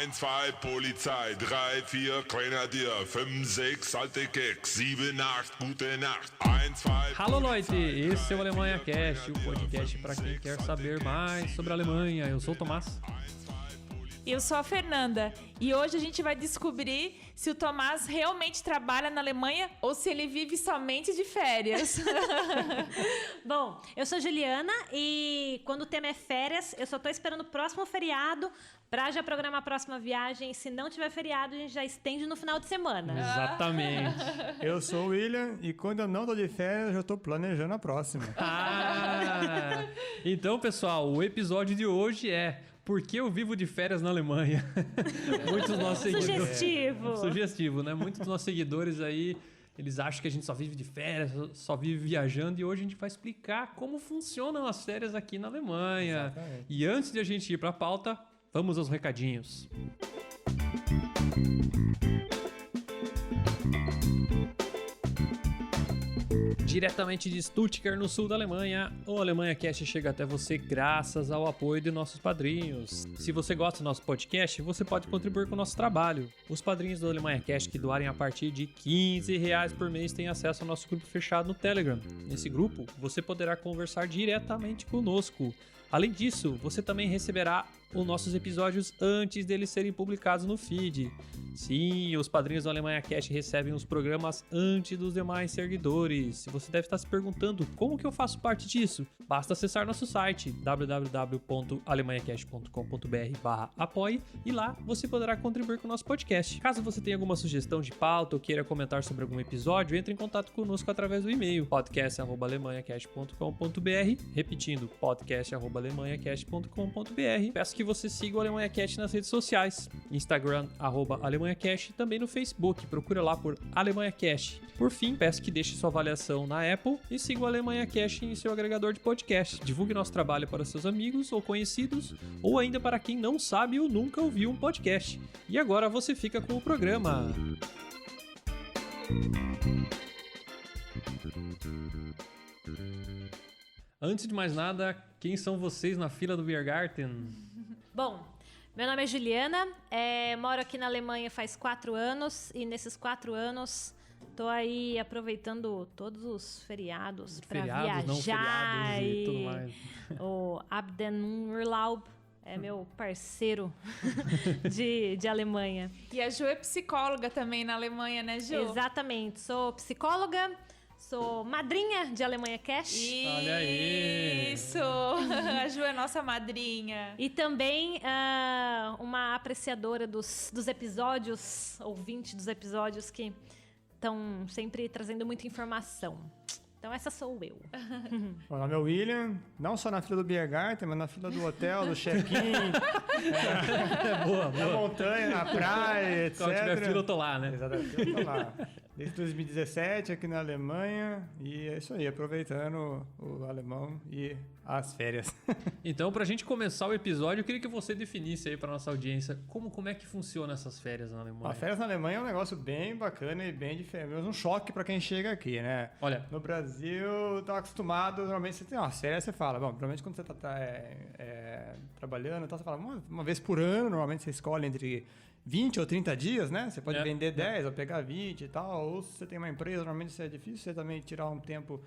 1, 2, Polizei, 3, 4, Grenadier, 5, 6, alte Keks, 7, 8, gute Nacht. 1, 2. Alô, Leute! Esse é o Alemanha Cast, o podcast para quem quer saber mais sobre a Alemanha. Eu sou o Tomás. Eu sou a Fernanda e hoje a gente vai descobrir se o Tomás realmente trabalha na Alemanha ou se ele vive somente de férias. Bom, eu sou Juliana e quando o tema é férias, eu só tô esperando o próximo feriado pra já programar a próxima viagem. Se não tiver feriado, a gente já estende no final de semana. Exatamente. Eu sou o William e quando eu não tô de férias, eu já tô planejando a próxima. Então, pessoal, o episódio de hoje é Por que eu vivo de férias na Alemanha? Muitos dos nossos seguidores... Sugestivo, né? Muitos dos nossos seguidores aí, eles acham que a gente só vive de férias, só vive viajando, e hoje a gente vai explicar como funcionam as férias aqui na Alemanha. Exatamente. E antes de a gente ir para a pauta, vamos aos recadinhos. Diretamente de Stuttgart, no sul da Alemanha, o Alemanha Cast chega até você graças ao apoio de nossos padrinhos. Se você gosta do nosso podcast, você pode contribuir com o nosso trabalho. Os padrinhos do Alemanha Cast que doarem a partir de R$15 por mês têm acesso ao nosso grupo fechado no Telegram. Nesse grupo, você poderá conversar diretamente conosco. Além disso, você também receberá os nossos episódios antes deles serem publicados no feed. Sim, os padrinhos do Alemanha Cast recebem os programas antes dos demais seguidores. Se você deve estar se perguntando como que eu faço parte disso, basta acessar nosso site www.alemanhacast.com.br/apoie e lá você poderá contribuir com o nosso podcast. Caso você tenha alguma sugestão de pauta ou queira comentar sobre algum episódio, entre em contato conosco através do e-mail podcast@alemanhacast.com.br, repetindo podcast@alemanhacast.com.br. Peço que você siga o Alemanha Cast nas redes sociais, Instagram @alemanhacast, e também no Facebook, procura lá por Alemanha Cast. Por fim, peço que deixe sua avaliação na Apple e siga o Alemanha Cast em seu agregador de podcast. Divulgue nosso trabalho para seus amigos ou conhecidos, ou ainda para quem não sabe ou nunca ouviu um podcast. E agora você fica com o programa. Antes de mais nada, quem são vocês na fila do Biergarten? Bom, meu nome é Juliana, moro aqui na Alemanha faz 4 anos e nesses 4 anos tô aí aproveitando todos os feriados para viajar. Não feriados e tudo mais. O Abendurlaub é meu parceiro de Alemanha. E a Ju é psicóloga também na Alemanha, né, Ju? Exatamente, sou psicóloga. Sou madrinha de Alemanha Cast. Olha aí! Isso! A Ju é nossa madrinha. E também uma apreciadora dos episódios, ouvinte dos episódios que estão sempre trazendo muita informação. Então essa sou eu. Meu nome é William, não só na fila do Biergarten, mas na fila do hotel, do check-in, Boa. na montanha, na praia, etc. Quando tiver fila, eu tô lá, né? Exatamente, eu tô lá. Desde 2017 aqui na Alemanha, e é isso aí, aproveitando o alemão e as férias. Então, pra gente começar o episódio, eu queria que você definisse aí pra nossa audiência como é que funciona essas férias na Alemanha. As férias na Alemanha é um negócio bem bacana e bem diferente, mesmo um choque pra quem chega aqui, né? Olha, No Brasil, tá acostumado, normalmente você tem umas férias, você fala, bom, provavelmente quando você tá trabalhando, então você fala, uma vez por ano, normalmente você escolhe entre 20 ou 30 dias, né? Você pode vender 10 ou pegar 20 e tal, ou se você tem uma empresa, normalmente isso é difícil, você também tirar um tempo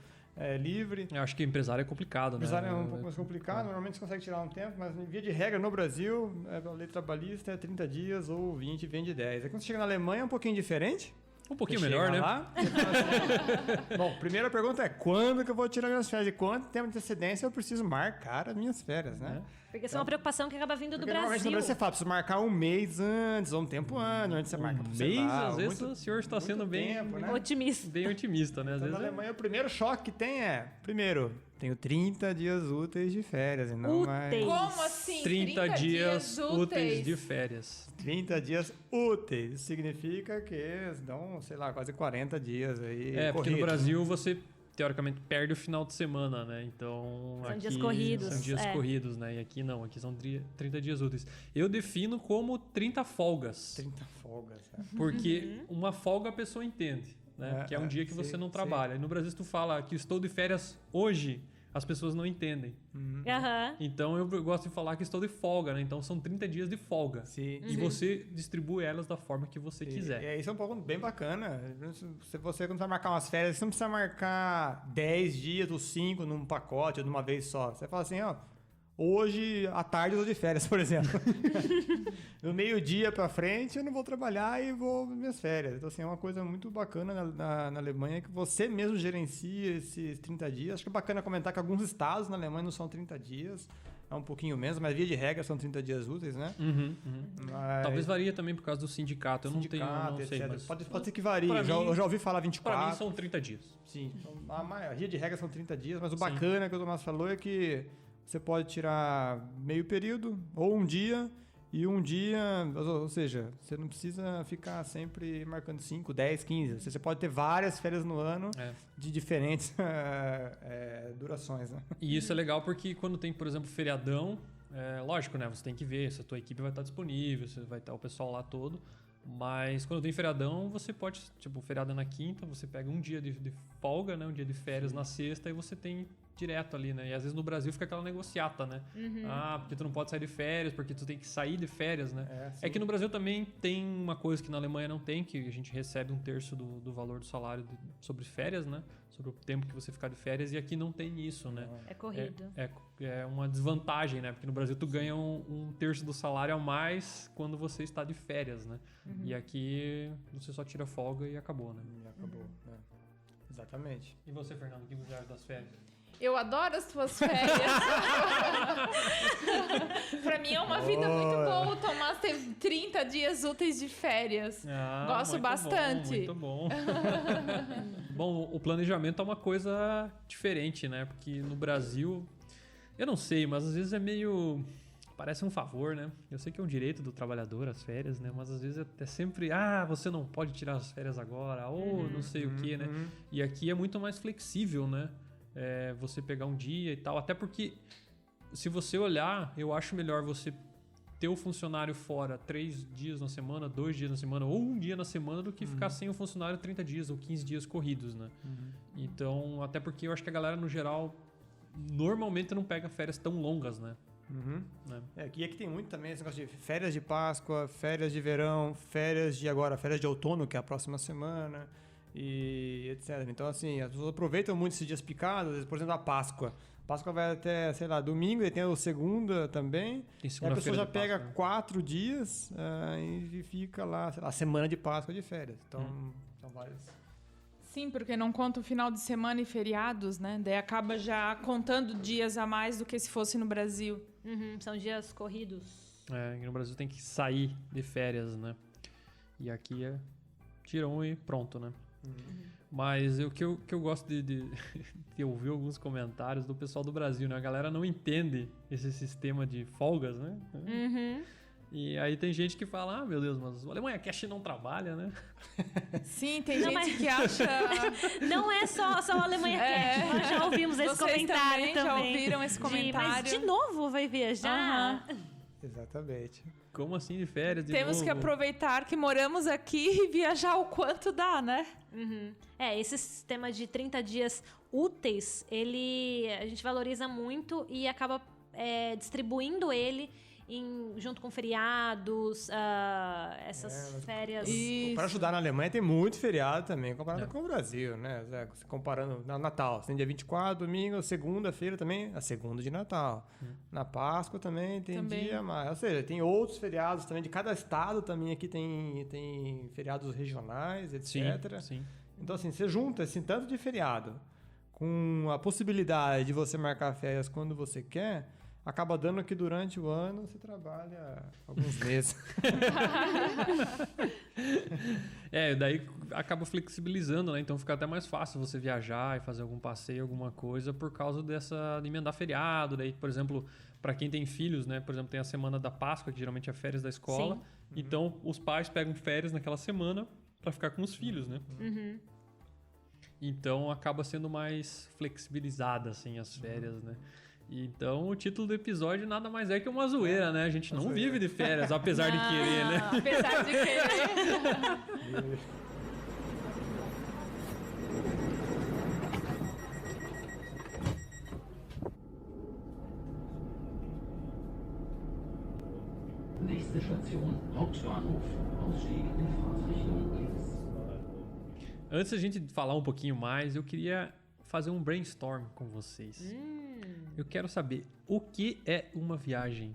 livre. eu acho que empresário é complicado, né? Empresário é um pouco mais complicado, normalmente você consegue tirar um tempo, mas em via de regra no Brasil, a lei trabalhista é 30 dias ou 20 vende 10. Aí quando você chega na Alemanha é um pouquinho diferente. Um pouquinho Você melhor, chega né? lá, você fala assim, bom, primeira pergunta é quando que eu vou tirar minhas férias? E quanto tempo de antecedência eu preciso marcar as minhas férias, né? Porque isso é uma preocupação que acaba vindo do Porque normalmente no Brasil. Brasil você fala, preciso marcar um mês antes ou um tempo antes, onde você marca sei Mês, lá, às vezes muito- o senhor está sendo muito bem, tempo, né? Otimista. bem otimista, né? Às Então, na vezes Alemanha, o primeiro choque que tem primeiro, tenho 30 dias úteis de férias, e não mais... Úteis. Como assim? 30 dias úteis de férias. 30 dias úteis. Isso significa que eles dão, sei lá, quase 40 dias aí. Porque no corridos, Brasil você, teoricamente, perde o final de semana, né? Então, São aqui dias corridos, São dias corridos, né? E aqui não, aqui são 30 dias úteis. Eu defino como 30 folgas. 30 folgas, né? Porque uma folga a pessoa entende, né? Que é um dia que você não trabalha. E no Brasil, se tu fala que estou de férias hoje, as pessoas não entendem. Aham. Então eu gosto de falar que estou de folga, né? Então são 30 dias de folga. Sim. E você distribui elas da forma que você quiser. E isso é um pouco bem bacana. Se você quando vai marcar umas férias, você não precisa marcar 10 dias ou 5 num pacote ou de uma vez só. Você fala assim, ó, hoje à tarde eu tô de férias, por exemplo. No meio-dia pra frente eu não vou trabalhar e vou minhas férias. Então, assim, é uma coisa muito bacana na Alemanha que você mesmo gerencia esses 30 dias. Acho que é bacana comentar que alguns estados na Alemanha não são 30 dias. É um pouquinho menos, mas via de regra são 30 dias úteis, né? Mas... Talvez varia também por causa do sindicato. Eu não sei, mas... Pode ser que varie. Pra Eu mim- já ouvi falar 24. Pra mim são 30 dias. Sim, a maioria de regra são 30 dias, mas o bacana que o Tomás falou é que você pode tirar meio período ou um dia, ou seja, você não precisa ficar sempre marcando 5, 10, 15. Você pode ter várias férias no ano de diferentes durações, né? E isso é legal porque quando tem, por exemplo, feriadão, lógico, né? Você tem que ver se a tua equipe vai estar disponível, se vai estar o pessoal lá todo. Mas quando tem feriadão, você pode, tipo, feriado na quinta, você pega um dia de folga, né? Um dia de férias na sexta e você tem direto ali, né? E às vezes no Brasil fica aquela negociata, né? Porque tu não pode sair de férias, porque tu tem que sair de férias, né? É que no Brasil também tem uma coisa que na Alemanha não tem, que a gente recebe 1/3 do valor do salário sobre férias, né? Sobre o tempo que você ficar de férias, e aqui não tem isso, né? É corrido. É uma desvantagem, né? Porque no Brasil tu ganha 1/3 do salário a mais quando você está de férias, né? E aqui você só tira folga e acabou, né? E acabou, né? Exatamente. E você, Fernando, o que você acha das férias? Eu adoro as tuas férias. Pra mim é uma vida muito boa. O Tomás teve 30 dias úteis de férias. Gosto muito bastante. Muito bom. Bom, o planejamento é uma coisa diferente, né? Porque no Brasil, eu não sei, mas às vezes é meio... Parece um favor, né? Eu sei que é um direito do trabalhador as férias, né? Mas às vezes é sempre... você não pode tirar as férias agora, ou não sei o quê, né? E aqui é muito mais flexível, né? Você pegar um dia e tal. Até porque, se você olhar, eu acho melhor você ter o funcionário fora 3 dias na semana, 2 dias na semana, ou um dia na semana, do que ficar sem o funcionário 30 dias ou 15 dias corridos, né? Então, até porque eu acho que a galera, no geral, normalmente não pega férias tão longas, né? Né? E aqui tem muito também esse negócio de férias de Páscoa, férias de verão, férias de outono, que é a próxima semana, e etc. Então, assim, as pessoas aproveitam muito esses dias picados, por exemplo, a Páscoa. Páscoa vai até, sei lá, domingo, e tem a segunda também. Tem E a pessoa já pega Páscoa, né? 4 dias e fica lá, sei lá, a semana de Páscoa de férias. Então, são vários. Sim, porque não conta o final de semana e feriados, né? Daí acaba já contando dias a mais do que se fosse no Brasil. São dias corridos. E no Brasil tem que sair de férias, né? E aqui tira um e pronto, né? Mas o que eu gosto de ouvir alguns comentários do pessoal do Brasil, né? A galera não entende esse sistema de folgas, né? E aí tem gente que fala, meu Deus, mas o Alemanha Cash não trabalha, né? Sim, tem gente que acha... Não é só o Alemanha Cash. Nós já ouvimos esse Vocês comentário também. já ouviram esse comentário? Mas de novo vai viajar? Exatamente. Como assim de férias? Temos que aproveitar que moramos aqui e viajar o quanto dá, né? Esse sistema de 30 dias úteis, a gente valoriza muito e acaba distribuindo ele junto com feriados, essas férias. Para ajudar na Alemanha tem muito feriado também, comparado com o Brasil, né? Se comparando no Natal, tem dia 24, domingo, segunda-feira também, a segunda de Natal. Na Páscoa também tem dia mais. Ou seja, tem outros feriados também, de cada estado também aqui tem feriados regionais, etc. Sim. Então, assim, você junta esse tanto de feriado com a possibilidade de você marcar férias quando você quer, acaba dando que durante o ano você trabalha alguns meses. Daí acaba flexibilizando, né? Então fica até mais fácil você viajar e fazer algum passeio, alguma coisa, por causa de emendar feriado. Daí, por exemplo, para quem tem filhos, né? Por exemplo, tem a semana da Páscoa, que geralmente é férias da escola. Sim. Então, os pais pegam férias naquela semana para ficar com os filhos, né? Então, acaba sendo mais flexibilizada, assim, as férias, né? Então, o título do episódio nada mais é que uma zoeira, né? A gente não vive de férias, apesar de querer, né? Apesar de querer. Nächste Station, Hauptbahnhof. Ausstieg in Fahrtrichtung links. Antes da gente falar um pouquinho mais, eu queria fazer um brainstorm com vocês. Eu quero saber o que é uma viagem.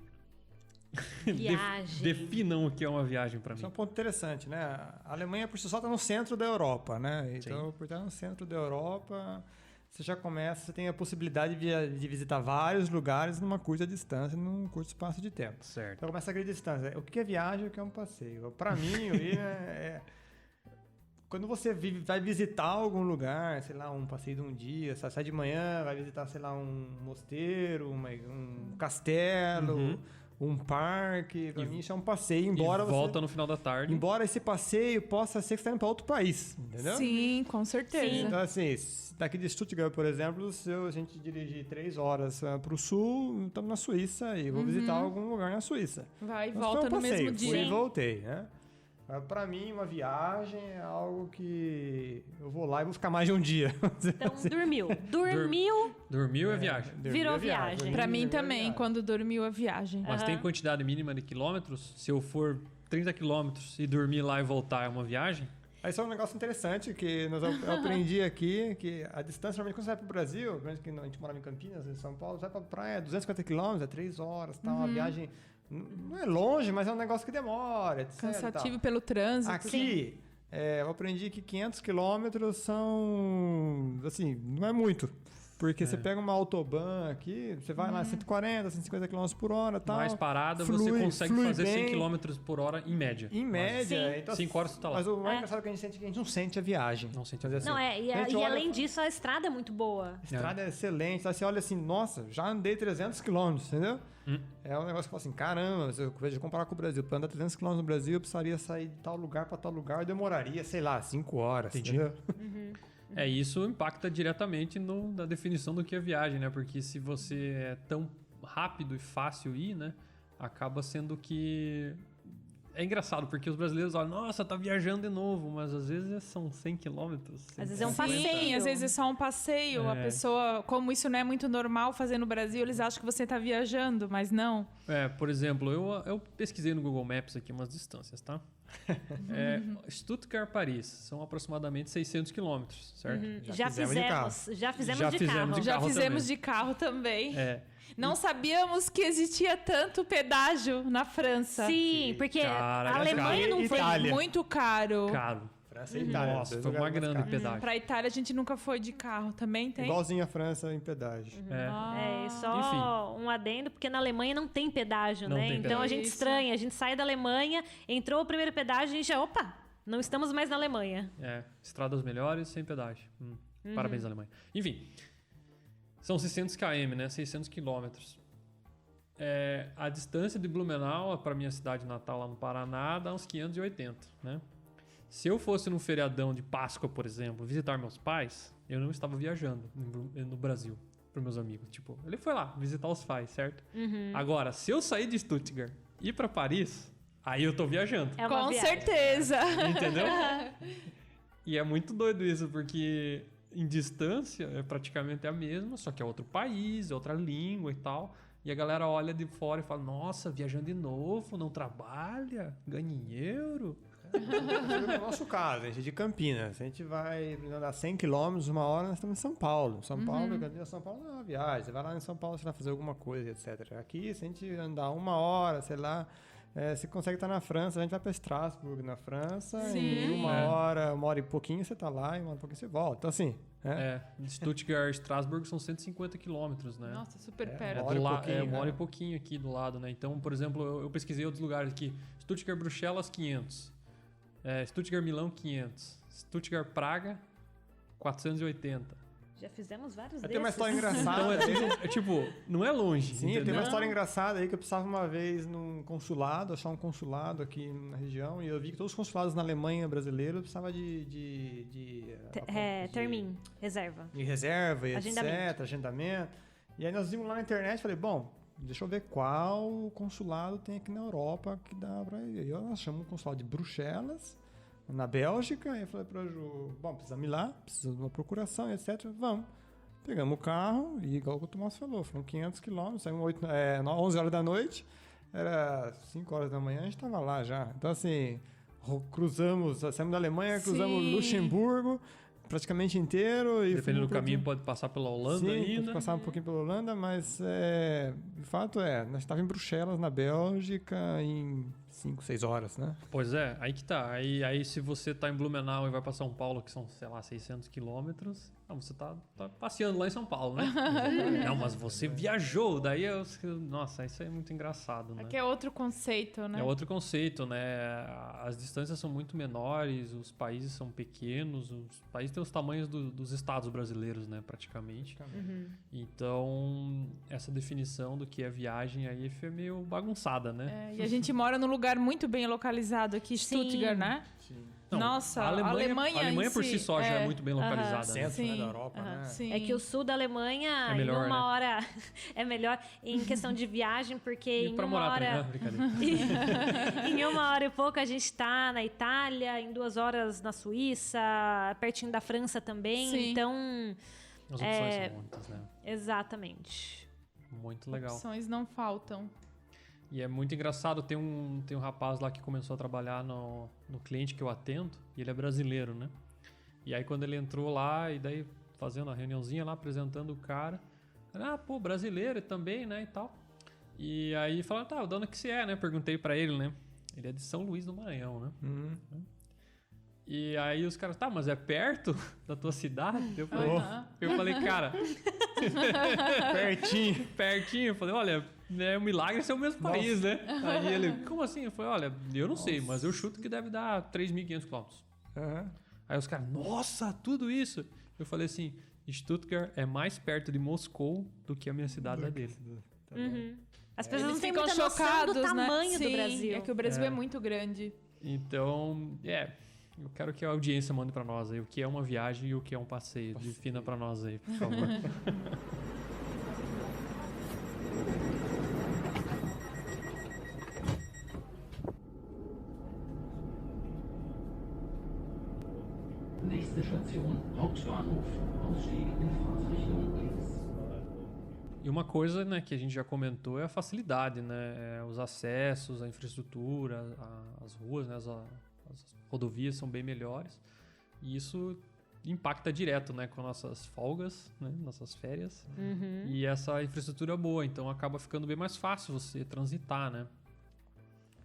Viagem. Definam o que é uma viagem para mim. Isso é um ponto interessante, né? A Alemanha por si só está no centro da Europa, né? Então, por estar no centro da Europa, você já começa, você tem a possibilidade de visitar vários lugares numa curta distância, num curto espaço de tempo. Certo. Então começa a grande distância. O que é viagem e o que é um passeio? Para mim, quando você vai visitar algum lugar, sei lá, um passeio de um dia, você sai de manhã, vai visitar, sei lá, um mosteiro, um castelo, um parque, pra mim isso é um passeio, embora e você... volta no final da tarde. Embora esse passeio possa ser que você está indo para outro país, entendeu? Sim, com certeza. Então, assim, daqui de Stuttgart, por exemplo, se a gente dirigir 3 horas para o sul, estamos na Suíça e vou visitar algum lugar na Suíça. Vai e Mas volta foi um no passeio, mesmo dia. Fui e voltei, né? Para mim, uma viagem é algo que eu vou lá e vou ficar mais de um dia. Então, dormiu. Dormiu, Dormiu é viagem. virou viagem. Pra mim Dormir é também, viagem. quando dormiu a viagem. Mas tem quantidade mínima de quilômetros? Se eu for 30 quilômetros e dormir lá e voltar é uma viagem? Aí só um negócio interessante que eu aprendi aqui, que a distância, normalmente quando você vai para o Brasil, pelo menos que a gente morava em Campinas, em São Paulo, você vai para a praia, 250 quilômetros, é 3 horas, tá? Uma viagem, não é longe, mas é um negócio que demora, etc. Cansativo e tal. pelo trânsito. Aqui, eu aprendi que 500 quilômetros são, assim, não é muito. Porque você pega uma autobahn aqui, você vai lá 140, 150 km por hora e tal. Mais parada, você consegue fazer 100 km por hora em média. Em média. Então, 5 horas você tá lá. Mas o mais engraçado é que a gente sente que a gente não sente a viagem. Não sente a Mas, assim, Não, a gente e olha- além disso, a estrada é muito boa. A estrada é excelente. Então, você olha assim, nossa, já andei 300 quilômetros, entendeu? É um negócio que fala assim, caramba, se eu vejo comparar com o Brasil, para andar 300 quilômetros no Brasil, eu precisaria sair de tal lugar para tal lugar, eu demoraria, sei lá, 5 horas, entendeu? Isso impacta diretamente na definição do que é viagem, né? Porque se você é tão rápido e fácil ir, né? Acaba sendo que... É engraçado, porque os brasileiros olham, nossa, tá viajando de novo, mas às vezes são 100 quilômetros. Às vezes é um 150. passeio. Sim, às vezes é só um passeio. A pessoa, como isso não é muito normal fazer no Brasil, eles acham que você tá viajando, mas não. Por exemplo, eu pesquisei no Google Maps aqui umas distâncias, tá? Stuttgart-Paris são aproximadamente 600 quilômetros, certo? Já fizemos de carro. Já carro fizemos também. de carro também. É. Não sabíamos que existia tanto pedágio na França. Sim, porque Cara, a Alemanha não Itália. tem. Itália. Muito caro. Caro. França e Itália. Nossa, dois foi uma lugares mais grana de caros. pedágio. Pra Itália a gente nunca foi de carro. Também tem? Igualzinho a França em pedágio. É. É só um adendo, porque na Alemanha não tem pedágio, Não né? tem Então a pedágio. gente Isso. estranha, a gente sai da Alemanha, entrou o primeiro pedágio e a gente já, opa, não estamos mais na Alemanha. Estradas melhores sem pedágio. Parabéns, Alemanha. Enfim, são 600 km, né? 600 quilômetros. A distância de Blumenau para minha cidade natal lá no Paraná dá uns 580, né? Se eu fosse num feriadão de Páscoa, por exemplo, visitar meus pais, eu não estava viajando no Brasil para meus amigos. Tipo, ele foi lá visitar os pais, certo? Agora, se eu sair de Stuttgart e ir para Paris, aí eu tô viajando. É uma Com viagem. certeza. Entendeu? E é muito doido isso, porque em distância é praticamente a mesma, só que é outro país, é outra língua e tal. E a galera olha de fora e fala, nossa, viajando de novo, não trabalha, ganha em euro. No nosso caso, a gente é de Campinas. A gente vai andar 100 km, uma hora, nós estamos em São Paulo. São Paulo, Campinas, São Paulo não é uma viagem. Você vai lá em São Paulo, você vai fazer alguma coisa, etc. Aqui, se a gente andar uma hora, sei lá, você consegue estar na França, a gente vai para Estrasburgo, na França, Sim. em uma hora e pouquinho você está lá, e uma hora e pouquinho você volta. Então, assim, De Stuttgart a Estrasburgo são 150 quilômetros, né? Nossa, super É, perto. uma hora e pouquinho, uma hora e né? pouquinho aqui do lado, né? Então, por exemplo, eu pesquisei outros lugares aqui. Stuttgart, Bruxelas, 500. Stuttgart, Milão, 500. Stuttgart, Praga, 480. Já fizemos vários Tem uma desses. história Então, engraçada. tipo, não é longe, Sim, entendeu? tem uma história engraçada aí que eu precisava uma vez num consulado, achar um consulado aqui na região, e eu vi que todos os consulados na Alemanha brasileira precisavam de Termin, reserva. de reserva e Agendamento. etc, agendamento. E aí nós vimos lá na internet, falei, bom, deixa eu ver qual consulado tem aqui na Europa que dá pra ir. E nós chamamos o consulado de Bruxelas, na Bélgica, e eu falei pra Ju, bom, precisamos ir lá, precisamos de uma procuração, etc, vamos. Pegamos o carro e, igual o Tomás falou, foram 500 quilômetros, saímos 11 horas da noite, era 5 horas da manhã, a gente tava lá já. Então, assim, saímos da Alemanha, cruzamos Sim. Luxemburgo, praticamente inteiro. E Dependendo do fomos pra caminho, pode passar pela Holanda Sim, ainda. pode passar um pouquinho pela Holanda, mas de fato nós estávamos em Bruxelas, na Bélgica, em 5, 6 horas, né? Pois é, aí que tá. Aí se você tá em Blumenau e vai pra São Paulo, que são, sei lá, 600 quilômetros, você tá passeando lá em São Paulo, né? Não, mas você viajou, daí nossa, isso é muito engraçado, né? Aqui é outro conceito, né? É outro conceito, né? As distâncias são muito menores, os países são pequenos, os países têm os tamanhos dos estados brasileiros, né? Praticamente. Então, essa definição do que é viagem aí foi meio bagunçada, né? E a gente mora num lugar muito bem localizado aqui, Stuttgart, né? Não, Nossa, a Alemanha em por si só já é muito bem localizada. Né? Centro, Sim. da Europa, né? Sim. É que o sul da Alemanha, É melhor, em uma hora, é melhor em questão de viagem, porque E em pra uma morar também, hora... né? Brincadeira. Em 1 hora e pouco a gente tá na Itália, em 2 horas na Suíça, pertinho da França também. Sim. Então, As opções são muitas, né? exatamente. Muito legal. Opções não faltam. E é muito engraçado, tem um rapaz lá que começou a trabalhar no cliente que eu atendo, e ele é brasileiro, né? E aí quando ele entrou lá, e daí fazendo a reuniãozinha lá, apresentando o cara, pô, brasileiro também, né, e tal. E aí falaram, tá, de onde que você é, né? Perguntei pra ele, né? Ele é de São Luís do Maranhão, né? E aí os caras, tá, mas é perto da tua cidade? Eu falei, cara... Pertinho. Eu falei, olha, é um milagre ser o mesmo país, né? Aí ele, como assim? Eu falei, olha, eu não sei, mas eu chuto que deve dar 3.500 quilômetros. Aí os caras, nossa, tudo isso? Eu falei assim, Stuttgart é mais perto de Moscou do que a minha cidade é dele. As pessoas Eles não têm ficam muita noção chocados, do tamanho né? do Sim, Brasil. É que o Brasil é muito grande. Então, eu quero que a audiência mande pra nós aí o que é uma viagem e o que é um passeio. Defina pra nós aí, por favor. Nächste Station, Hauptbahnhof. Ausstieg in Fahrtrichtung links. E uma coisa, né, que a gente já comentou é a facilidade, né? Os acessos, a infraestrutura, as ruas, né, as rodovias são bem melhores. E isso impacta direto, né, com nossas folgas, né, nossas férias. E essa infraestrutura é boa, então acaba ficando bem mais fácil você transitar, né?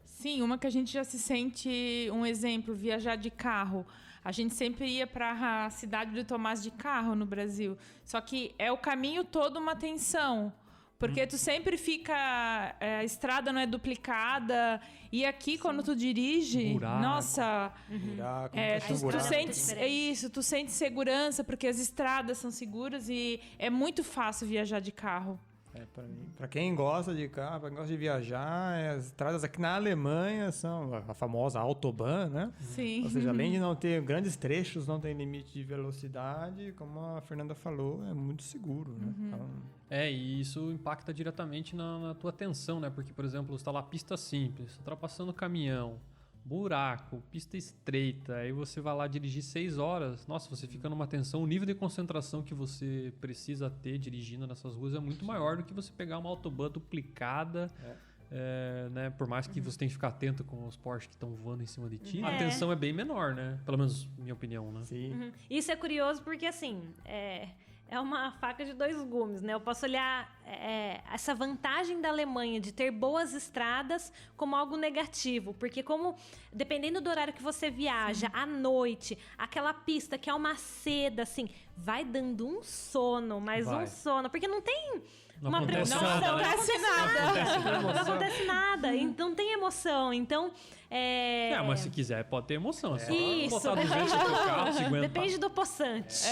Sim, uma que a gente já se sente, um exemplo, viajar de carro. A gente sempre ia para a cidade do Tomás de carro no Brasil. Só que é o caminho todo uma tensão. Porque tu sempre fica... a estrada não é duplicada. E aqui, quando tu dirige... Buraco. Nossa... Buraco, Tu sente segurança, porque as estradas são seguras e é muito fácil viajar de carro. Pra quem gosta de carro, pra quem gosta de viajar, as estradas aqui na Alemanha são a famosa Autobahn, né? Sim. Ou seja, além de não ter grandes trechos, não tem limite de velocidade, como a Fernanda falou, é muito seguro, né? Então, E isso impacta diretamente na tua atenção, né? Porque, por exemplo, você tá lá pista simples, ultrapassando caminhão, buraco, pista estreita, aí você vai lá dirigir 6 horas, nossa, você fica numa tensão, o nível de concentração que você precisa ter dirigindo nessas ruas é muito maior do que você pegar uma autobahn duplicada, né? Por mais que você tenha que ficar atento com os Porsche que estão voando em cima de ti, a tensão é bem menor, né? Pelo menos minha opinião, né? sim. Isso é curioso porque, assim, é uma faca de 2 gumes, né? Eu posso olhar essa vantagem da Alemanha de ter boas estradas como algo negativo, porque dependendo do horário que você viaja, à noite, aquela pista que é uma seda, assim, vai dando um sono, Vai. um sono, porque não tem... Não uma acontece preocupação, nada, né? não acontece nada. Não Emoção. acontece nada, então não tem emoção. Então, Mas se quiser, pode ter emoção. É só Isso, botar 200 no teu carro, 50. depende do poçante.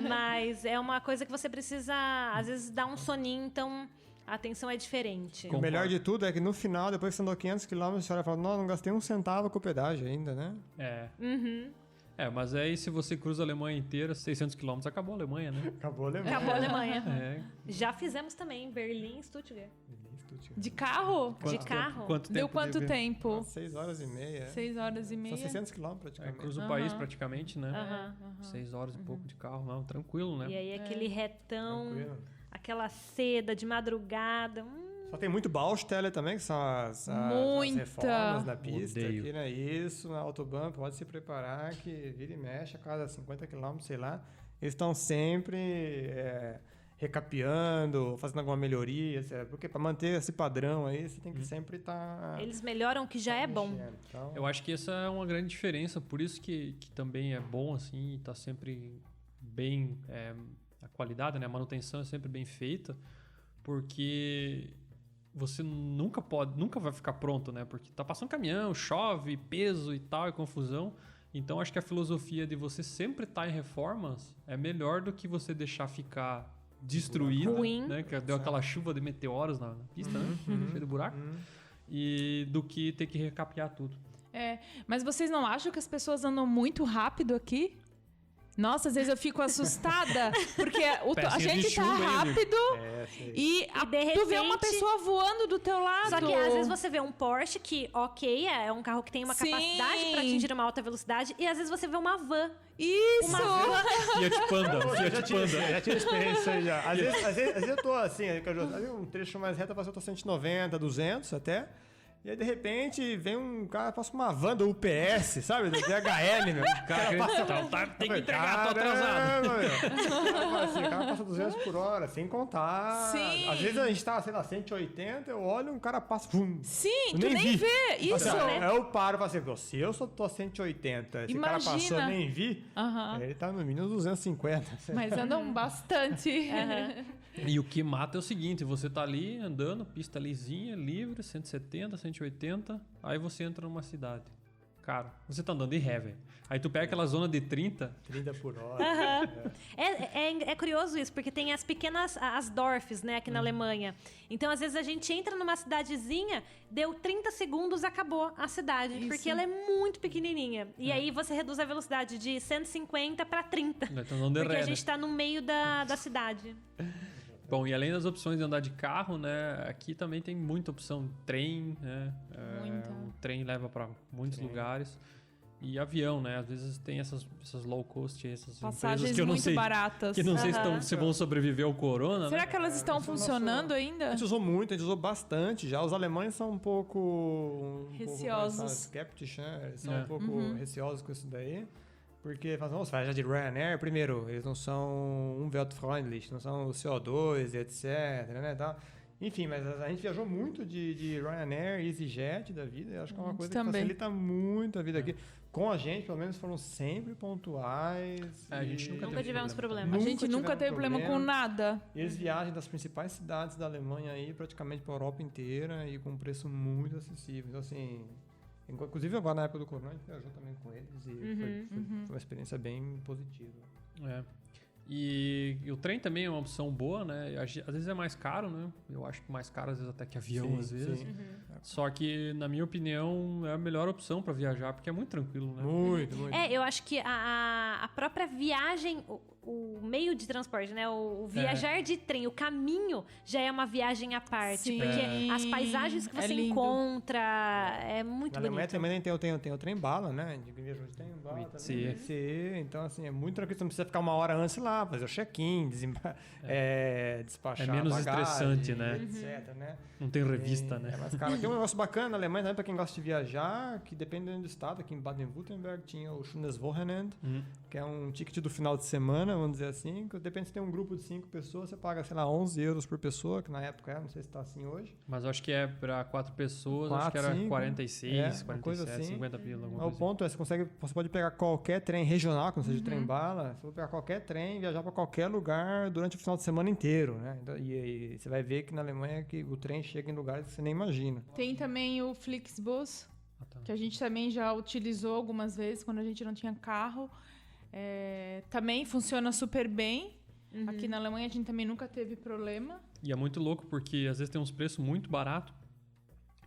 Mas é uma coisa que você precisa, às vezes, dar um soninho, então a atenção é diferente. O melhor de tudo é que no final, depois que você andou 500 km, a senhora fala, não gastei 1 centavo com o pedágio ainda, né? Mas aí se você cruza a Alemanha inteira, 600 km, acabou a Alemanha, né? Acabou a Alemanha. Acabou a Alemanha. É. Já fizemos também, Berlim e Stuttgart. De carro? De carro. Deu quanto tempo? 6 horas e meia. 6 horas e meia. São 600 km praticamente. Cruza o país praticamente, né? Aham. 6 horas e pouco de carro, não, tranquilo, né? E aí aquele retão, Tranquilo. aquela seda de madrugada. Só tem muito Baustelle também, que são as Muita. reformas da pista. Odeio. Aqui, né? Isso, na Autobahn, pode se preparar que vira e mexe a cada 50 km, sei lá. Eles estão sempre recapeando, fazendo alguma melhoria, etc. Porque para manter esse padrão aí, você tem que sempre estar... Eles melhoram o que já é bom. Então, Eu acho que essa é uma grande diferença, por isso que também é bom, assim, e tá sempre bem... a qualidade, né? A manutenção é sempre bem feita, porque você nunca vai ficar pronto, né? Porque tá passando caminhão, chove, peso e tal, e confusão. Então, acho que a filosofia de você sempre estar em reformas é melhor do que você deixar ficar destruído, Ruim. né? Que deu aquela chuva de meteoros na pista, né? Cheio de buraco. E do que ter que recapear tudo. Mas vocês não acham que as pessoas andam muito rápido aqui? Nossa, às vezes eu fico assustada, porque a Pecinha de gente tá chumbo ainda. rápido sei. e de tu vê uma repente- pessoa voando do teu lado. Só que às vezes você vê um Porsche que, ok, é um carro que tem uma Sim. capacidade para atingir uma alta velocidade, e às vezes você vê uma van. Isso! Uma van. Fiat Panda, Eu já Fiat tive, Panda. já tive experiência aí já. Às vezes eu tô assim, um trecho mais reto, eu tô 190, 200 até. E aí, de repente, vem um cara, passa uma van do UPS, sabe? Do DHL, meu. Tem que entregar, tô atrasado. Caramba, meu. O cara passa 200 por hora, sem contar. Sim. Às vezes a gente tá, sei lá, 180, eu olho, um cara passa... Sim, Eu tu nem nem vi. vê. Isso! Eu paro e falo assim, se eu só tô 180, esse cara Imagina. passou, eu nem vi, Aham. ele tá no mínimo 250. Mas andam bastante. E o que mata é o seguinte, você tá ali andando, pista lisinha, livre, 170, 180, aí você entra numa cidade. Cara, você tá andando em ré, velho. Aí tu pega aquela zona de 30, 30 por hora. É curioso isso, porque tem as pequenas, as Dorfs, né, aqui na Alemanha. Então, às vezes, a gente entra numa cidadezinha, deu 30 segundos, acabou a cidade. Isso. Porque ela é muito pequenininha. E aí, você reduz a velocidade de 150 para 30. né, tá andando de Porque ré, a gente né? tá no meio da cidade. Bom, e além das opções de andar de carro, né, aqui também tem muita opção. Trem, né? Muita. O trem leva para muitos lugares. E avião, né? Às vezes tem essas low cost, essas empresas Passagens que eu não muito sei, baratas. que não sei se vão sobreviver ao corona, Será né? que elas estão funcionando ainda? A gente usou muito, a gente usou bastante já. Os alemães são um pouco Receosos. skeptisch, né? Eles são É. um pouco receosos com isso daí. Porque vamos falar já de Ryanair, primeiro, eles não são umweltfreundlich, não são o CO2 e etc, né, tal. Enfim, mas a gente viajou muito de Ryanair, EasyJet da vida, eu acho que é uma coisa que também. facilita muito a vida aqui. Com a gente, pelo menos, foram sempre pontuais. A gente nunca Nunca teve tivemos problema. problema. A gente nunca teve problema com nada. E eles viajam das principais cidades da Alemanha aí, praticamente para a Europa inteira e com um preço muito acessível. Então, assim, inclusive agora na época do corona, a gente viajou também com eles e foi uma experiência bem positiva. É. E o trem também é uma opção boa, né? Às vezes é mais caro, né? Eu acho que mais caro às vezes até que avião, Sim, às vezes. sim. Só que, na minha opinião, é a melhor opção para viajar, porque é muito tranquilo, né? Muito, muito. Eu acho que a própria viagem, o meio de transporte, né? O viajar de trem, o caminho já é uma viagem à parte. Sim. Porque as paisagens que É você lindo. encontra é muito Na Alemanha bonito. também tem o trem bala, né? De que viajou de trem bala também. ICE. Então, assim, é muito tranquilo. Você não precisa ficar uma hora antes lá, fazer o check-in, despachar É menos bagagem, estressante, né? etc, né? Não tem revista, né? É mais caro. Tem um negócio bacana na Alemanha também, pra quem gosta de viajar, que dependendo do estado, aqui em Baden-Württemberg tinha o Schönes Wochenende, que é um ticket do final de semana, vamos dizer assim, que depende se tem um grupo de 5 pessoas, você paga, sei lá, 11 euros por pessoa, que na época era, não sei se tá assim hoje. Mas eu acho que é para 4 pessoas, acho que 4, era 5, 46, uma 47, coisa assim. 50 pila, alguma Mas o coisa ponto é, você pode pegar qualquer trem regional, que não seja trem bala, você pode pegar qualquer trem e viajar para qualquer lugar durante o final de semana inteiro, né? Então, e você vai ver que na Alemanha que o trem chega em lugares que você nem imagina. Tem também o Flixbus, tá. que a gente também já utilizou algumas vezes quando a gente não tinha carro. Também funciona super bem. Aqui na Alemanha a gente também nunca teve problema. E é muito louco porque às vezes tem uns preços muito baratos.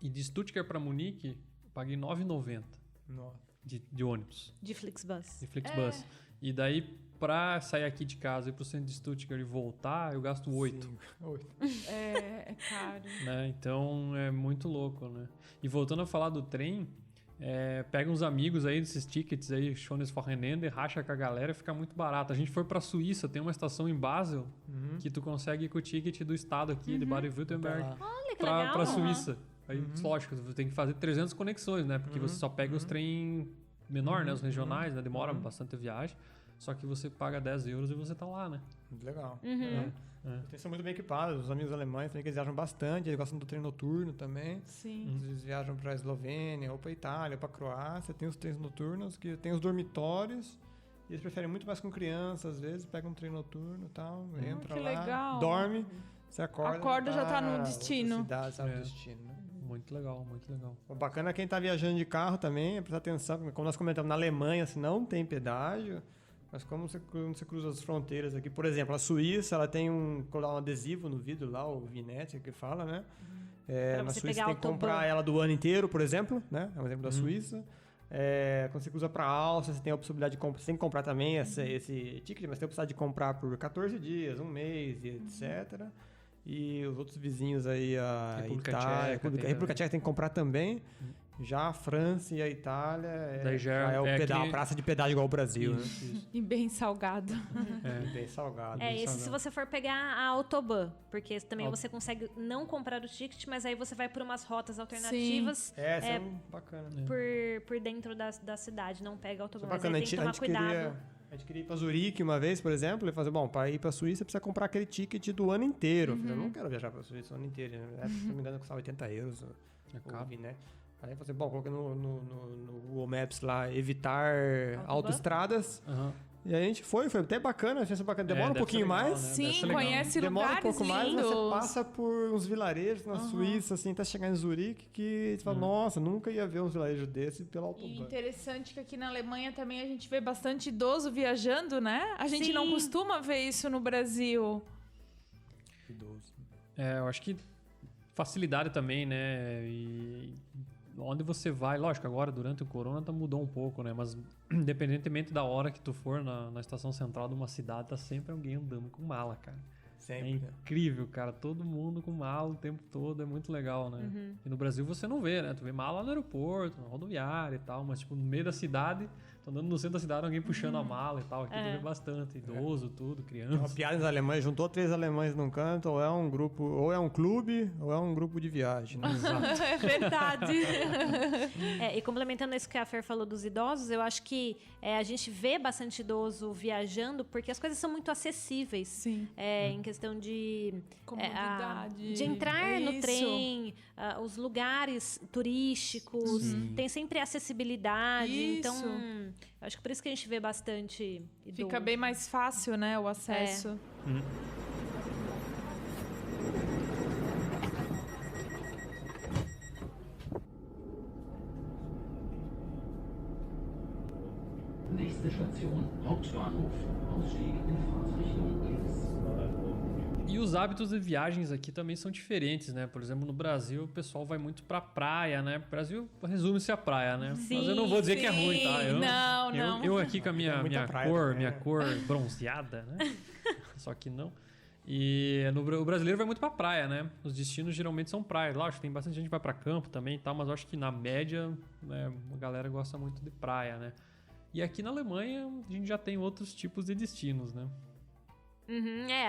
E de Stuttgart para Munique, eu paguei R$ 9,90 Nossa. de ônibus, De Flixbus. de Flixbus. E daí, pra sair aqui de casa e ir pro centro de Stuttgart e voltar, eu gasto 8. 8. É caro. Né? Então é muito louco, né? E voltando a falar do trem, Pega uns amigos aí desses tickets aí, Schönes Wochenende, racha com a galera, fica muito barato. A gente foi pra Suíça, tem uma estação em Basel que tu consegue ir com o ticket do estado aqui, de Baden-Württemberg, Olha que legal. pra Suíça. Aí, lógico, tu tem que fazer 300 conexões, né? Porque você só pega os trem menor, né? Os regionais, né? Demora bastante a viagem. Só que você paga 10 euros e você tá lá, né? Muito legal. Eles são muito bem equipados. Os amigos alemães também, que eles viajam bastante. Eles gostam do trem noturno também. Sim. Eles viajam pra Eslovênia, ou pra Itália, ou pra Croácia. Tem os trens noturnos, que tem os dormitórios. E eles preferem muito mais com crianças, às vezes. Pegam um trem noturno e tal, entra que lá, legal. dorme, você acorda. Acorda, já tá no destino. Outra cidade, no destino, né? Muito legal, muito legal. O bacana é quem tá viajando de carro também, prestar atenção. Como nós comentamos, na Alemanha, assim, não tem pedágio. Mas como você cruza as fronteiras aqui, por exemplo, a Suíça, ela tem um adesivo no vidro lá, o vinete que fala, né? Pra Na você Suíça pegar tem que autobahn. comprar ela do ano inteiro, por exemplo, né? É um exemplo da Suíça. Quando você cruza para a Áustria, você tem a possibilidade de comprar, você tem que comprar também esse ticket, mas tem a possibilidade de comprar por 14 dias, um mês, e etc. E os outros vizinhos aí, a República Itália, Tcheca, a República Tcheca tem que comprar também. Já a França e a Itália Daí já é o aquele- a praça de pedágio igual o Brasil, né? Isso. E bem salgado. Bem salgado. Esse se você for pegar a Autobahn, porque também você consegue não comprar o ticket, mas aí você vai por umas rotas alternativas Essa é bacana. por dentro da cidade, não pega a Isso Autobahn. é Mas bacana. aí tem que tomar cuidado. A gente queria ir pra Zurique uma vez, por exemplo, e fazer, para ir pra Suíça precisa comprar aquele ticket do ano inteiro. Eu falei, eu não quero viajar pra Suíça o ano inteiro. Né? Se não me engano, custava 80 euros. caro. Né? Aí eu falei, coloquei no Google Maps lá, evitar autoestradas. E aí a gente foi até bacana, achei isso bacana. Demora um deve pouquinho ser legal, mais. né? Deve Sim, ser legal. conhece Demora um lugares pouco mais, mas lindos. você passa por uns vilarejos na Suíça, assim, até chegar em Zurique, que você fala, nossa, nunca ia ver uns vilarejos desses pela E autobahn. interessante que aqui na Alemanha também a gente vê bastante idoso viajando, né? A gente Sim. não costuma ver isso no Brasil. Idoso. Eu acho que facilidade também, né? E onde você vai, lógico, agora durante o corona mudou um pouco, né? Mas independentemente da hora que tu for na estação central de uma cidade, tá sempre alguém andando com mala, cara. É Sempre. né? incrível, cara. Todo mundo com mala o tempo todo, é muito legal, né? E no Brasil você não vê, né? Tu vê mala no aeroporto, na rodoviária e tal, mas tipo, no meio da cidade, tô andando no centro da cidade, alguém puxando a mala e tal. Aqui tu vê bastante, idoso, tudo, Tem uma criança. piada nos alemães, juntou 3 alemães num canto, ou é um grupo, ou é um clube, ou é um grupo de viagem. Né? É verdade. E complementando isso que a Fer falou dos idosos, eu acho que a gente vê bastante idoso viajando porque as coisas são muito acessíveis. Sim. Em questão de Comodidade. de entrar no Isso. trem, os lugares turísticos, tem sempre acessibilidade. Isso. Então, eu acho que por isso que a gente vê bastante idoso. Fica bem mais fácil, né, o acesso. Nächste Station, Hauptbahnhof. Ausstieg in Fahrtrichtung links. E os hábitos de viagens aqui também são diferentes, né? Por exemplo, no Brasil o pessoal vai muito pra praia, né? O Brasil resume-se a praia, né? Sim, Mas eu não vou dizer que é ruim, tá? Não. Eu aqui com a minha muita praia cor, também, minha né? cor bronzeada, né? Só que não. E o brasileiro vai muito pra praia, né? Os destinos geralmente são praias. Lógico, tem bastante gente que vai pra campo também e tal, mas eu acho que na média, né, a galera gosta muito de praia, né? E aqui na Alemanha a gente já tem outros tipos de destinos, né?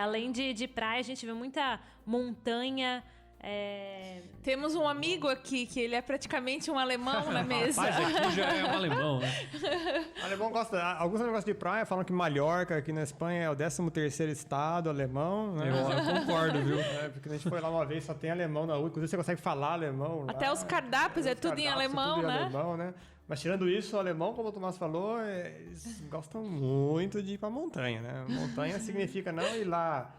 Além de praia, a gente vê muita montanha. Temos um amigo aqui que ele é praticamente um alemão na mesa. Mas aqui já é um alemão, né? Alemão gosta, alguns alemães gostam de praia, falam que Mallorca, aqui na Espanha, é o 13º estado alemão, né? Eu concordo, viu? Porque a gente foi lá uma vez, só tem alemão na rua, inclusive você consegue falar alemão. Até lá. os cardápios é Os tudo em cardápios, alemão, tudo em né? alemão, né? Mas tirando isso, o alemão, como o Tomás falou, eles gostam muito de ir pra montanha, né? Montanha significa não ir lá.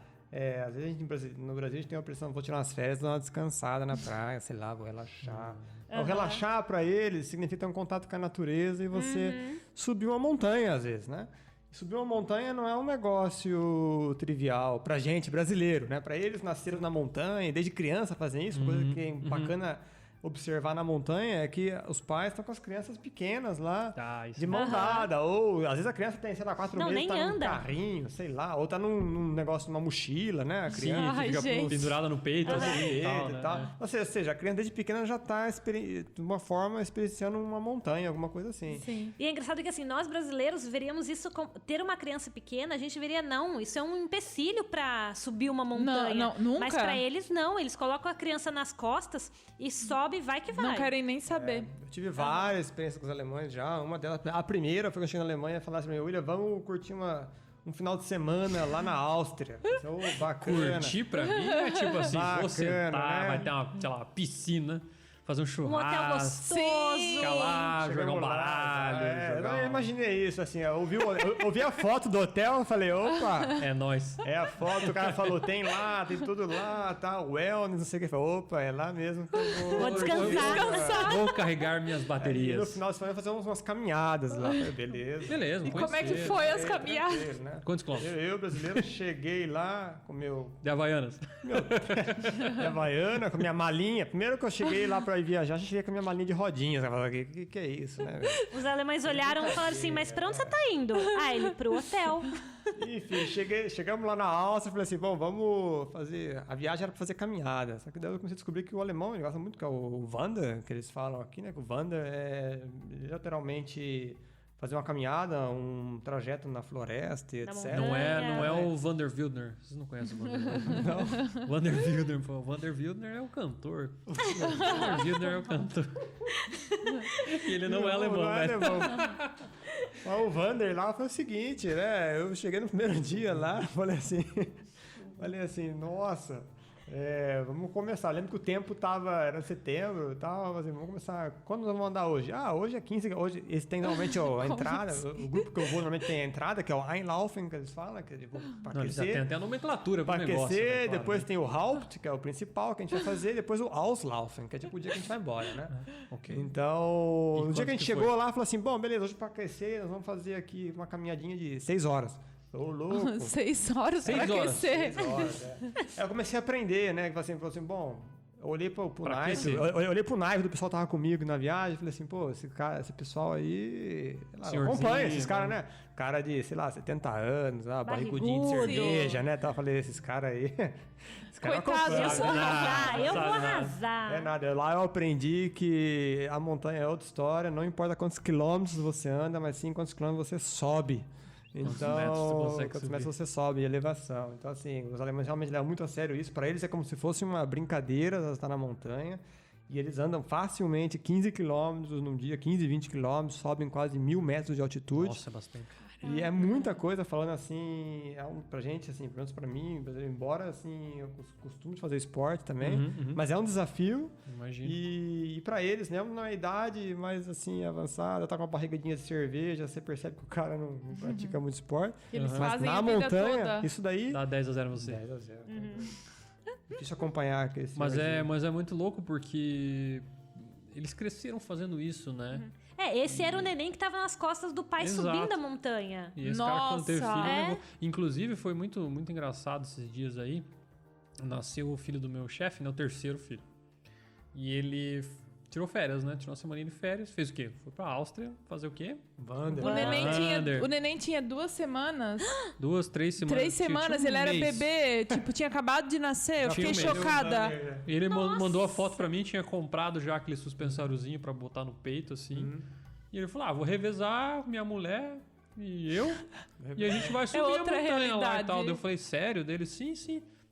Às vezes no Brasil a gente tem a impressão, vou tirar umas férias, dar uma descansada na praia, sei lá, vou relaxar. O relaxar pra eles significa ter um contato com a natureza e você subir uma montanha, às vezes, né? Subir uma montanha não é um negócio trivial pra gente, brasileiro, né? Pra eles nasceram na montanha, desde criança fazem isso, coisa que é bacana observar na montanha é que os pais estão com as crianças pequenas lá, Isso de mão dada. Ou às vezes a criança tem, sei lá, 4 Não, meses, nem tá num anda. carrinho, sei lá. Ou tá num negócio, numa mochila, né? A Sim, criança. Ai, fica gente. pendurada no peito, assim, e tal, E né? tal. Ou seja, a criança desde pequena já tá de uma forma experienciando uma montanha, alguma coisa assim. Sim. E é engraçado que assim, nós brasileiros veríamos isso como ter uma criança pequena, a gente veria não, isso é um empecilho pra subir uma montanha. Não, nunca. Mas pra eles não, eles colocam a criança nas costas e sobe, vai que vai. Não querem nem saber. Eu tive várias experiências com os alemães já. Uma delas, a primeira foi quando eu cheguei na Alemanha e falasse pra mim, William, vamos curtir um final de semana lá na Áustria. Isso é bacana. Curtir pra mim é tipo assim, vou Bacana, sentar, né? vai ter uma, sei lá, uma piscina, fazer um Um hotel churrasco, gostoso. ficar lá, jogar Chegamos um lá, baralho, jogar eu imaginei isso, assim, eu vi a foto do hotel e falei, opa, É nóis. é a foto, o cara falou, tem tudo lá, tá, wellness, não sei o que, eu falei, opa, é lá mesmo que eu vou. Vou descansar. Vou carregar minhas E no baterias. final de semana fazer umas caminhadas lá, falei, beleza. Beleza, E como é que conhecer. foi as caminhadas? Tranquilo, né? Quantos quilômetros? Eu, brasileiro, cheguei lá com meu De Havaianas. minha Havaiana, com minha malinha. Primeiro que eu cheguei lá pra ir viajar, eu cheguei com a minha malinha de rodinhas. Eu falei, que é isso, né? velho? Os alemães olharam e falaram assim, mas pra onde você tá indo? Ah, ele pro hotel. Enfim, chegamos lá na Áustria, falei assim, bom, vamos fazer... A viagem era pra fazer caminhada. Só que daí eu comecei a descobrir que o alemão, ele gosta muito, que é o Wander, que eles falam aqui, né? Que o Wander é literalmente fazer uma caminhada, um trajeto na floresta, etc. montanha. Não é o Vander Wildner. Vocês não conhecem o Vander Wildner? Não. Vander Wildner, pô. O Vander Wildner é o cantor. O Vander Wildner é o cantor. E ele não é alemão, Não é né? alemão. Mas o Wander lá foi o seguinte, né? Eu cheguei no primeiro dia lá, falei assim, nossa, vamos começar. Lembro que o tempo era setembro e tal, assim, vamos começar. Quando nós vamos andar hoje? Hoje é 15, hoje eles têm normalmente a entrada, o grupo que eu vou normalmente tem a entrada, que é o Einlaufen, que eles falam, que é tipo, pra Não, eles já aquecer. tem até a nomenclatura Pra pro negócio. aquecer, né, claro, depois né? tem o Haupt, que é o principal que a gente vai fazer, e depois o Auslaufen, que é tipo o dia que a gente vai embora, né? Ok. Então, E no dia que a gente quanto que chegou lá, falou assim, bom, beleza, hoje pra aquecer, nós vamos fazer aqui uma caminhadinha de 6 horas. Ô, louco. 6 horas pra 6 horas. aquecer. 6 horas, Aí eu comecei a aprender, né? Falei assim, bom, eu olhei pro Pra naipe, aquecer. eu olhei pro naipe do pessoal que tava comigo na viagem, falei assim, pô, esse pessoal aí, sei lá, Senhorzinho, acompanha esses caras, né? Cara de, sei lá, 70 anos, barrigudinho de Barrigudo. cerveja, né? Então eu falei, esses caras aí, esses caras Coitado, acompanham, eu sou né? arrasar, eu vou sabe nada. arrasar. É nada, lá eu aprendi que a montanha é outra história, não importa quantos quilômetros você anda, mas sim quantos quilômetros você sobe. Quantos Então, metros você consegue quantos subir. metros você sobe, elevação. Então, assim, os alemães realmente levam muito a sério isso. Para eles é como se fosse uma brincadeira estar na montanha. E eles andam facilmente 15 quilômetros num dia, 15, 20 quilômetros, sobem quase 1.000 metros de altitude. Nossa, é bastante. E é muita coisa, falando assim, pra gente, assim, pelo menos pra mim, embora, assim, eu costumo fazer esporte também, mas é um desafio. Imagina. E pra eles, né, na idade mais, assim, avançada, tá com uma barrigadinha de cerveja, você percebe que o cara não pratica muito esporte. Eles Mas fazem na a vida montanha, toda. isso daí... Dá 10-0 você. 10-0. Difícil acompanhar aquele Mas senhorzinho. é muito louco porque eles cresceram fazendo isso, né? Esse era o neném que tava nas costas do pai Exato. subindo a montanha. E esse cara, quando teve Nossa, filho, é? levou. Inclusive, foi muito, muito engraçado esses dias aí. Nasceu o filho do meu chefe, né? O terceiro filho. E ele tirou férias, né? Tirou uma semaninha de férias. Fez o quê? Foi pra Áustria fazer o quê? Wander. O neném tinha 2 semanas. 2, 3 semanas. 3 semanas, tinha um ele era mês. bebê, tipo, tinha acabado de nascer. Eu Tinha fiquei um mês. chocada. E ele mandou a foto pra mim, tinha comprado já aquele suspensóriozinho pra botar no peito, assim. E ele falou, vou revezar minha mulher e eu, e a gente vai subir a outra montanha lá e realidade. tal. Daí eu falei, sério? Dele, sim.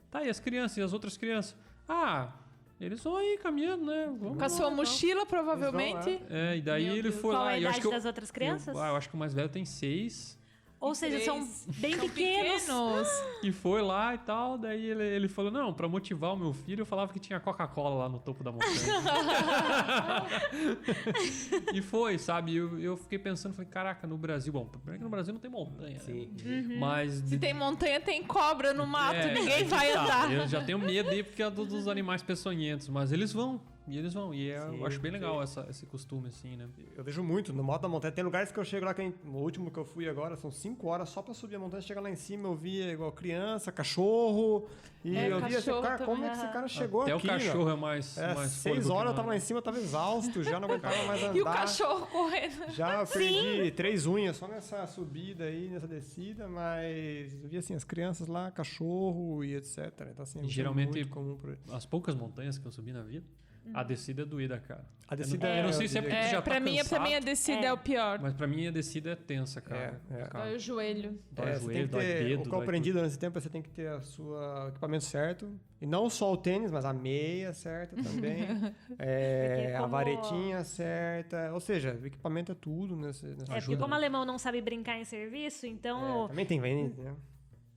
Tá, e as crianças? E as outras crianças? Eles vão aí caminhando, né? Vamos Com a lá, sua tal. mochila, provavelmente. É, e daí Meu ele Deus. foi Qual lá. a e eu acho idade que das outras crianças? eu acho que o mais velho tem 6. Ou seja, são bem São pequenos. E foi lá e tal, daí ele falou, não, pra motivar o meu filho, eu falava que tinha Coca-Cola lá no topo da montanha. E foi, sabe? Eu fiquei pensando, falei, caraca, no Brasil, bom, primeiro que no Brasil não tem montanha, Sim. né? Mas... Se tem montanha, tem cobra no mato, É, ninguém vai andar. Eu já tenho medo aí porque é dos animais peçonhentos, mas eles vão. E eles vão. E Sim, eu acho bem legal sim. esse costume, assim, né? Eu vejo muito no moto da montanha. Tem lugares que eu chego lá, o último que eu fui agora, são 5 horas só pra subir a montanha. Chegar lá em cima, eu via igual criança, cachorro. E eu via assim, cachorro cara, como também, é que esse cara aham. chegou Até aqui? o cachorro meu? é mais É, mais 6 fôlego horas eu que tava lá em cima, eu tava exausto, já não aguentava mais andar. E o cachorro correndo. Já perdi 3 unhas só nessa subida aí, nessa descida, mas eu via assim, as crianças lá, cachorro e etc. Então assim, E é geralmente- muito comum por aí. As poucas montanhas que eu subi na vida, a descida é doída, cara. A descida eu não sei se é porque tu já tá pra mim, cansado, a descida é o pior. mas pra mim a descida é tensa, cara. Dói o joelho. Dói o você joelho, tem que dói ter, dedo, o que eu dói aprendi tudo. durante esse tempo é que você tem que ter o equipamento certo. E não só o tênis, mas a meia certa também. Porque A como- varetinha certa. Ou seja, o equipamento é tudo nessa Porque como o alemão não sabe brincar em serviço, então também tem vende, né?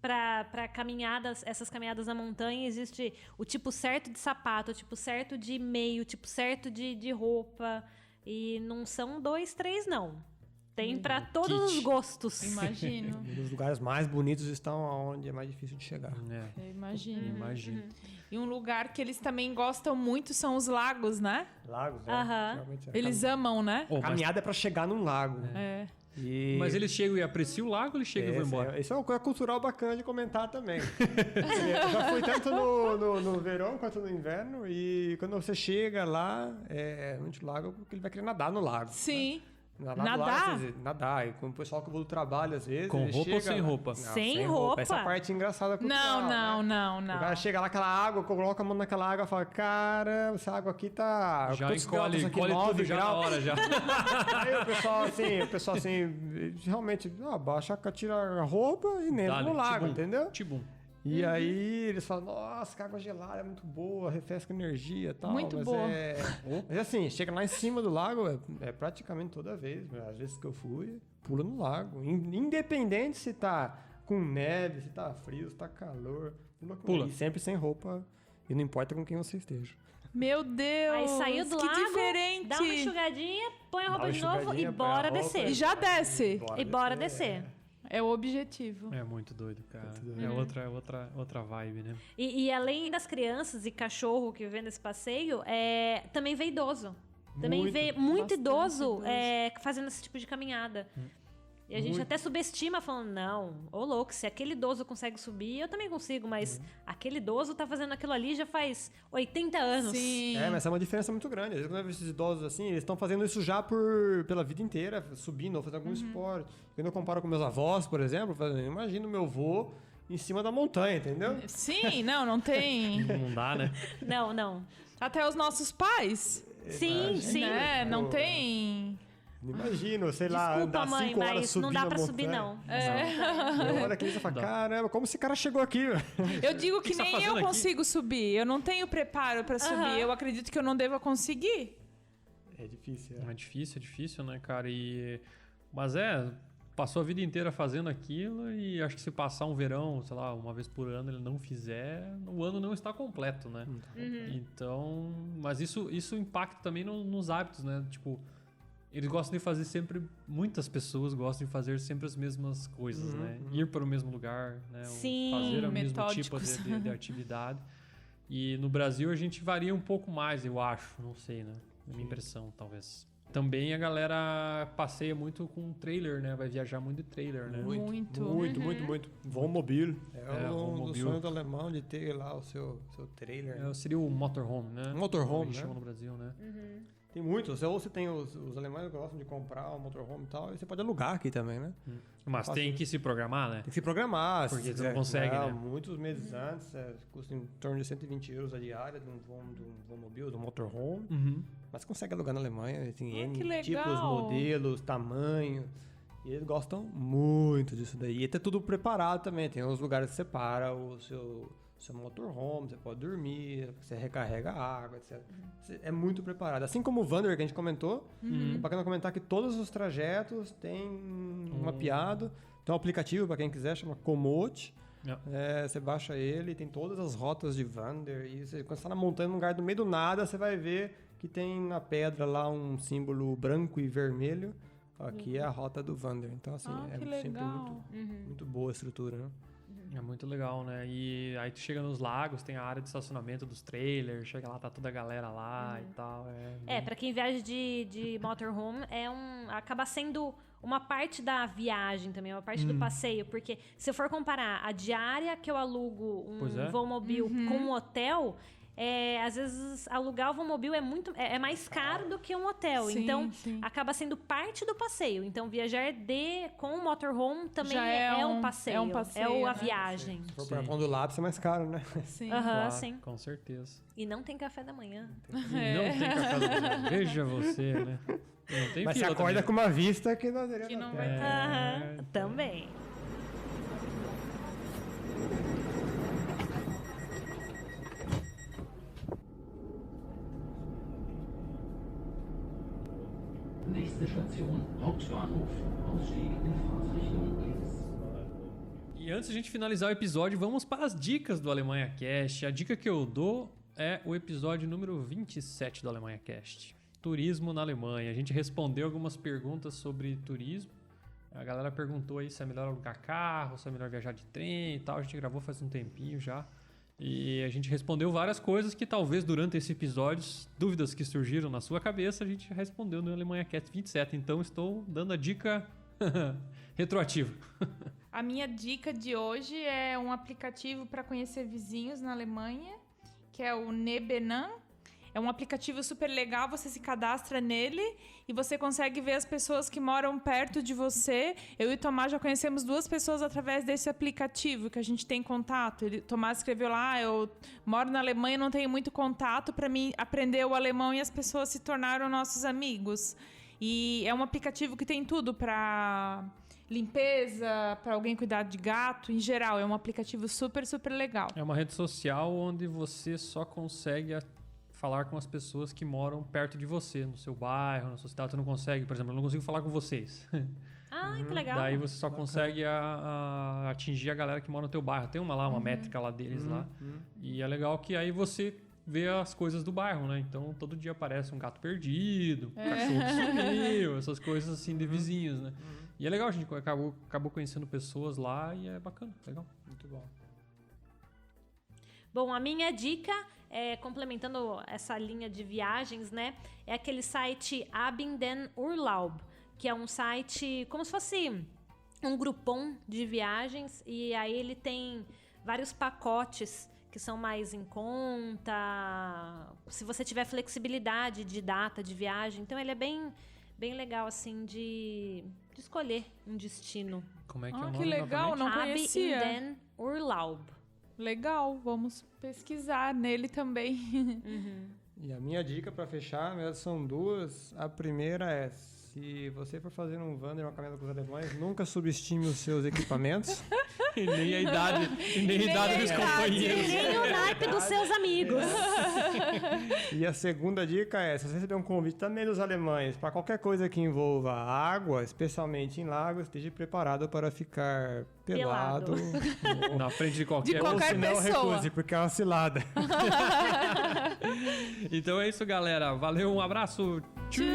para caminhadas, essas caminhadas na montanha, existe o tipo certo de sapato, o tipo certo de meio, o tipo certo de roupa. E não são 2, 3, não. Tem para todos kit. os gostos. Imagino. Um dos lugares mais bonitos estão onde é mais difícil de chegar. É, Eu imagino. imagino. E um lugar que eles também gostam muito são os lagos, né? Lagos, Aham. geralmente Eles amam, né? Oh, A caminhada é pra chegar num lago. É. E... mas eles chegam e apreciam o lago ou eles chegam e vão embora? Isso é uma coisa cultural bacana de comentar também. Eu já fui tanto no verão quanto no inverno. E quando você chega lá, no lago, porque ele vai querer nadar no lago. Sim. Nadar? Nadar. E com o pessoal que eu vou do trabalho, às vezes. Com ele roupa ou chega sem lá- roupa? Não, Sem roupa. Essa parte engraçada cultural, Não, né? não, O não. cara chega lá, aquela água, coloca a mão naquela água e fala: cara, essa água aqui tá. Já quantos graus encolhe, isso aqui? encolhe 9 tudo já na graus. hora, já. Aí o pessoal assim, realmente, baixa, tira a roupa e entra Dale, no lago, tibum, entendeu? tibum. E aí eles falam, nossa, que água gelada é muito boa, refresca energia e tal. Muito mas boa. Mas assim, chega lá em cima do lago, é praticamente toda vez, às vezes que eu fui, pula no lago. Independente se tá com neve, se tá frio, se tá calor, Pula. E sempre sem roupa, e não importa com quem você esteja. Meu Deus. Aí saiu do que lago, diferente. dá uma enxugadinha, põe a roupa Dá uma de novo e enxugadinha, põe bora a roupa descer. E já desce. E bora descer. É o objetivo. É muito doido, cara. doido. É outra vibe, né? E além das crianças e cachorro que vê nesse passeio, também vê idoso. Também Muito, vê muito bastante idoso, idoso. fazendo esse tipo de caminhada. E a gente Muito. até subestima, falando, não, ô louco, se aquele idoso consegue subir, eu também consigo, mas aquele idoso tá fazendo aquilo ali já faz 80 anos. Sim. Mas é uma diferença muito grande. Às vezes, quando eu vejo esses idosos assim, eles estão fazendo isso já pela vida inteira, subindo ou fazendo algum esporte. Quando eu comparo com meus avós, por exemplo, eu imagino meu avô em cima da montanha, entendeu? Sim, não tem. Não dá, né? Não. Até os nossos pais. Sim, sim. Né? Não Pô. tem. Não imagino, sei lá, Desculpa, andar mãe, 5 horas mas subindo não dá a pra montanha. subir, não. Eu olho aqui e falo, caramba, como esse cara chegou aqui? Eu digo que que você tá nem fazendo eu aqui? consigo subir. Eu não tenho preparo pra subir. Eu acredito que eu não deva conseguir. É difícil, É difícil, né, cara? Mas passou a vida inteira fazendo aquilo e acho que se passar um verão, sei lá, uma vez por ano ele não fizer, o ano não está completo, né? Então, mas isso impacta também nos hábitos, né? Tipo, eles gostam de fazer sempre, muitas pessoas gostam de fazer sempre as mesmas coisas, né? Ir para o mesmo lugar, né? Ou Sim, fazer o mesmo tipo metódicos. de atividade. E no Brasil a gente varia um pouco mais, eu acho, não sei, né? É minha impressão, talvez. Também a galera passeia muito com trailer, né? Vai viajar muito de trailer, né? Muito. Vomobile. É, o Vomobile. sonho do alemão de ter lá o seu trailer. Seria o motorhome, né? Motorhome, Como eles né? chamam no Brasil, né? Tem muitos. Ou você tem os alemães que gostam de comprar o motorhome e tal, e você pode alugar aqui também, né? Mas tem que se programar, né? Tem que se programar. Porque se você não quiser. consegue, né? Muitos meses antes, custa em torno de 120 euros a diária de um Vomobile, do motorhome. Mas você consegue alugar na Alemanha, tem que N legal. tipos, modelos, tamanhos. E eles gostam muito disso daí. E tem tudo preparado também. Tem uns lugares que separa o seu motorhome, você pode dormir, você recarrega a água, etc. É muito preparado. Assim como o Wander que a gente comentou, é bacana comentar que todos os trajetos têm mapeado. Tem um aplicativo para quem quiser, chama Komoot. Você baixa ele, tem todas as rotas de Wander. E quando você está na montanha, num lugar do meio do nada, você vai ver que tem na pedra lá um símbolo branco e vermelho. Aqui é a rota do Wander. Então, assim, Ah, é que sempre legal. muito boa a estrutura, né? É muito legal, né? E aí tu chega nos lagos, tem a área de estacionamento dos trailers, chega lá, tá toda a galera lá e tal. Pra quem viaja de motorhome, acaba sendo uma parte da viagem também, uma parte do passeio, porque se eu for comparar a diária que eu alugo um Vomobil com um hotel, às vezes alugar o Vomobil é mais caro do que um hotel. Sim, então, sim. acaba sendo parte do passeio. Então, viajar com o motorhome também Já é um passeio. é um passeio, a né? viagem. Se for pra Pão do Lápis é mais caro, né? Sim. Aham, Claro, sim. com certeza. E não tem café da manhã. Não tem café da manhã. Veja você, né? Não tem Mas você fila acorda também. com uma vista que não teria Que não na vai tela. ter. Aham, também. Nächste Station, Hauptbahnhof. Ausstieg in Fahrtrichtung links. E antes de a gente finalizar o episódio, vamos para as dicas do Alemanha Cast. A dica que eu dou é o episódio número 27 do Alemanha Cast. Turismo na Alemanha. A gente respondeu algumas perguntas sobre turismo. A galera perguntou aí se é melhor alugar carro, se é melhor viajar de trem e tal. A gente gravou faz um tempinho já. E a gente respondeu várias coisas que talvez durante esse episódio, dúvidas que surgiram na sua cabeça, a gente respondeu no Alemanha Cast 27. Então estou dando a dica retroativa. A minha dica de hoje é um aplicativo para conhecer vizinhos na Alemanha, que é o Nebenan. É um aplicativo super legal, você se cadastra nele e você consegue ver as pessoas que moram perto de você. Eu e o Tomás já conhecemos 2 pessoas através desse aplicativo que a gente tem contato. Tomás escreveu lá, eu moro na Alemanha e não tenho muito contato. Para mim, aprender o alemão e as pessoas se tornaram nossos amigos. E é um aplicativo que tem tudo para limpeza, para alguém cuidar de gato, em geral. É um aplicativo super, super legal. É uma rede social onde você só consegue falar com as pessoas que moram perto de você, no seu bairro, na sua cidade. Você não consegue, por exemplo, eu não consigo falar com vocês. Ah, que legal. Daí você só consegue atingir a galera que mora no teu bairro. Tem uma métrica lá deles lá. E é legal que aí você vê as coisas do bairro, né? Então todo dia aparece um gato perdido, um cachorro que sumiu, essas coisas assim de vizinhos, né? E é legal, a gente acabou conhecendo pessoas lá e é bacana, legal. Muito bom. Bom, a minha dica, complementando essa linha de viagens, né? É aquele site Abin den Urlaub, que é um site como se fosse um Groupon de viagens. E aí ele tem vários pacotes que são mais em conta, se você tiver flexibilidade de data de viagem. Então ele é bem legal, assim, de escolher um destino. Como é que é o Que nome legal, novamente? não conhecia. Abin den Urlaub. Legal, vamos pesquisar nele também. E a minha dica para fechar, na verdade, são 2. A primeira é, se você for fazer um Wander, uma caminhada com os alemães, nunca subestime os seus equipamentos. E nem a idade, dos E companheiros. nem o naipe dos seus amigos. E a segunda dica é, se você receber um convite também dos alemães, para qualquer coisa que envolva água, especialmente em lagos, esteja preparado para ficar pelado. Na frente de qualquer De qualquer Ou se não, pessoa. recuse, porque é uma cilada. Então é isso, galera. Valeu, um abraço. Tchau.